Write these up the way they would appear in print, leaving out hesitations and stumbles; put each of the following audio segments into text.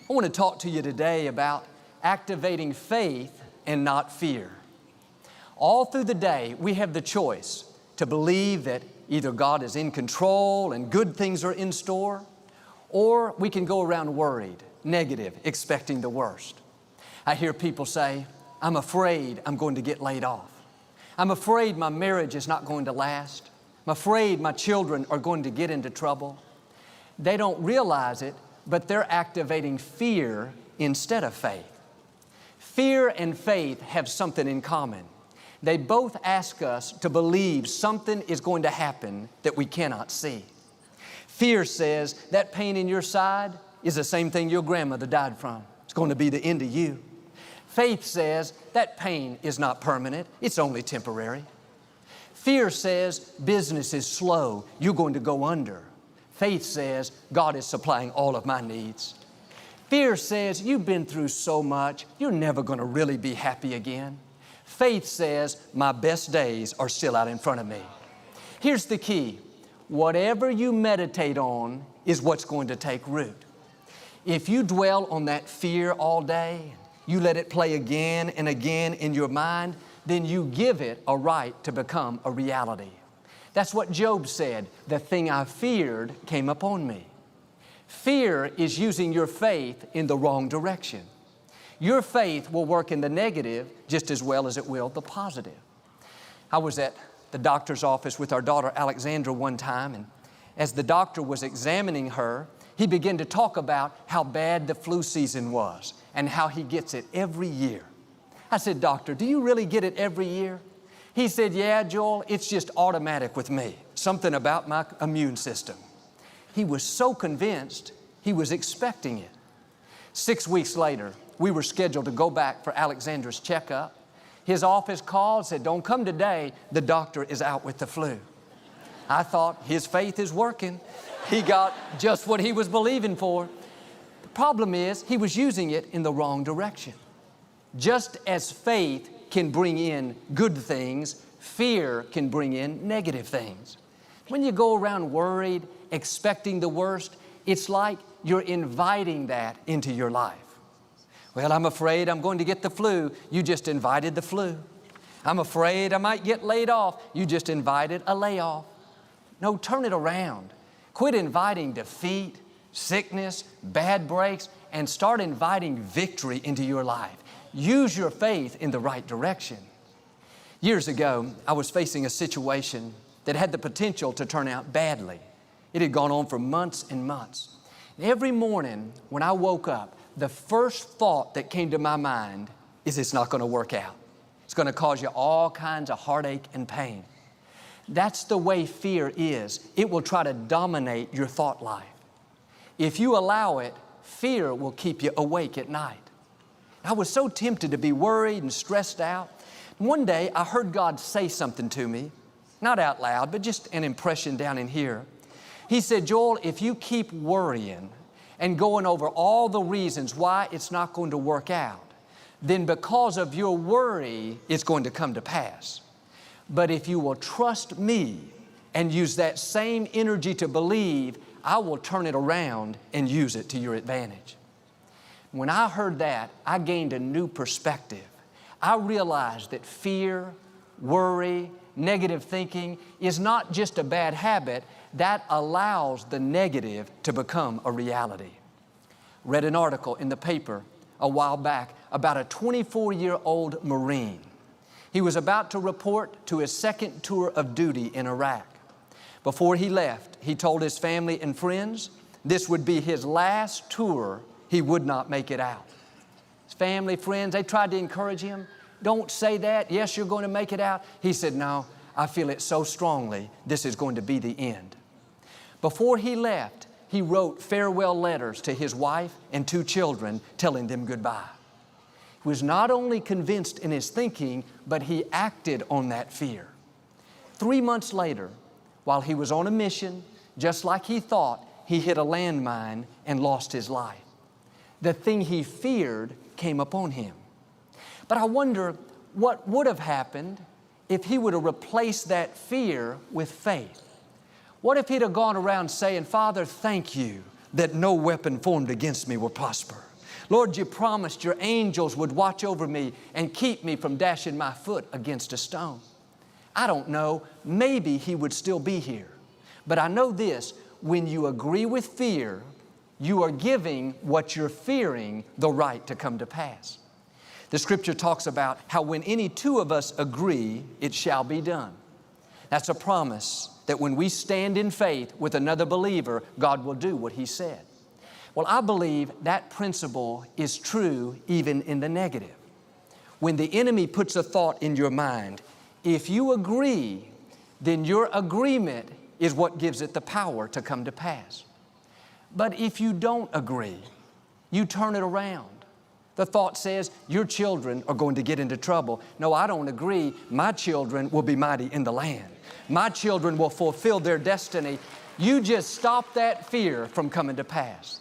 I want to talk to you today about activating faith and not fear. All through the day, we have the choice to believe that either God is in control and good things are in store, or we can go around worried, negative, expecting the worst. I hear people say, I'm afraid I'm going to get laid off. I'm afraid my marriage is not going to last. I'm afraid my children are going to get into trouble. They don't realize it, but they're activating fear instead of faith. Fear and faith have something in common. They both ask us to believe something is going to happen that we cannot see. Fear says that pain in your side is the same thing your grandmother died from. It's going to be the end of you. Faith says that pain is not permanent, it's only temporary. Fear says business is slow, you're going to go under. Faith says God is supplying all of my needs. Fear says you've been through so much, you're never going to really be happy again. Faith says my best days are still out in front of me. Here's the key. Whatever you meditate on is what's going to take root. If you dwell on that fear all day, you let it play again and again in your mind, then you give it a right to become a reality. That's what Job said, the thing I feared came upon me. Fear is using your faith in the wrong direction. Your faith will work in the negative just as well as it will the positive. I was at the doctor's office with our daughter Alexandra one time, and as the doctor was examining her, he began to talk about how bad the flu season was and how he gets it every year. I said, Doctor, do you really get it every year? He said, yeah, Joel, it's just automatic with me. Something about my immune system. He was so convinced he was expecting it. 6 weeks later, we were scheduled to go back for Alexandra's checkup. His office called, said, don't come today, the doctor is out with the flu. I thought his faith is working. He got just what he was believing for. The problem is he was using it in the wrong direction. Just as faith can bring in good things, fear can bring in negative things. When you go around worried, expecting the worst, it's like you're inviting that into your life. Well, I'm afraid I'm going to get the flu. You just invited the flu. I'm afraid I might get laid off. You just invited a layoff. No, turn it around. Quit inviting defeat, sickness, bad breaks, and start inviting victory into your life. Use your faith in the right direction. Years ago, I was facing a situation that had the potential to turn out badly. It had gone on for months and months. Every morning when I woke up, the first thought that came to my mind is it's not going to work out. It's going to cause you all kinds of heartache and pain. That's the way fear is. It will try to dominate your thought life. If you allow it, fear will keep you awake at night. I was so tempted to be worried and stressed out. One day I heard God say something to me, not out loud, but just an impression down in here. He said, Joel, if you keep worrying and going over all the reasons why it's not going to work out, then because of your worry, it's going to come to pass. But if you will trust me and use that same energy to believe, I will turn it around and use it to your advantage. When I heard that, I gained a new perspective. I realized that fear, worry, negative thinking is not just a bad habit, that allows the negative to become a reality. Read an article in the paper a while back about a 24-year-old Marine. He was about to report to his second tour of duty in Iraq. Before he left, he told his family and friends this would be his last tour. He would not make it out. His family, friends, they tried to encourage him. Don't say that. Yes, you're going to make it out. He said, no, I feel it so strongly. This is going to be the end. Before he left, he wrote farewell letters to his wife and 2 children, telling them goodbye. He was not only convinced in his thinking, but he acted on that fear. 3 months later, while he was on a mission, just like he thought, he hit a landmine and lost his life. The thing he feared came upon him. But I wonder what would have happened if he would have replaced that fear with faith. What if he'd have gone around saying, Father, thank you that no weapon formed against me will prosper. Lord, you promised your angels would watch over me and keep me from dashing my foot against a stone. I don't know, maybe He would still be here. But I know this, when you agree with fear, you are giving what you're fearing the right to come to pass. The Scripture talks about how when any two of us agree, it shall be done. That's a promise that when we stand in faith with another believer, God will do what He said. Well, I believe that principle is true even in the negative. When the enemy puts a thought in your mind, if you agree, then your agreement is what gives it the power to come to pass. But if you don't agree, you turn it around. The thought says, your children are going to get into trouble. No, I don't agree. My children will be mighty in the land. My children will fulfill their destiny. You just stop that fear from coming to pass.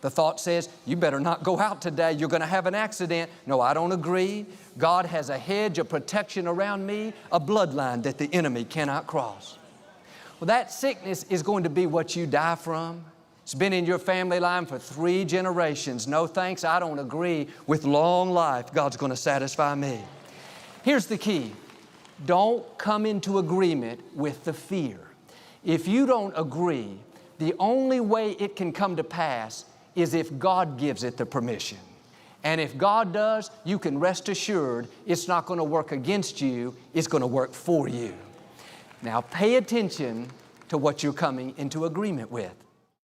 The thought says, you better not go out today. You're going to have an accident. No, I don't agree. God has a hedge of protection around me, a bloodline that the enemy cannot cross. Well, that sickness is going to be what you die from. It's been in your family line for 3 generations. No thanks, I don't agree. With long life, God's going to satisfy me. Here's the key. Don't come into agreement with the fear. If you don't agree, the only way it can come to pass is if God gives it the permission. And if God does, you can rest assured it's not going to work against you, it's going to work for you. Now pay attention to what you're coming into agreement with.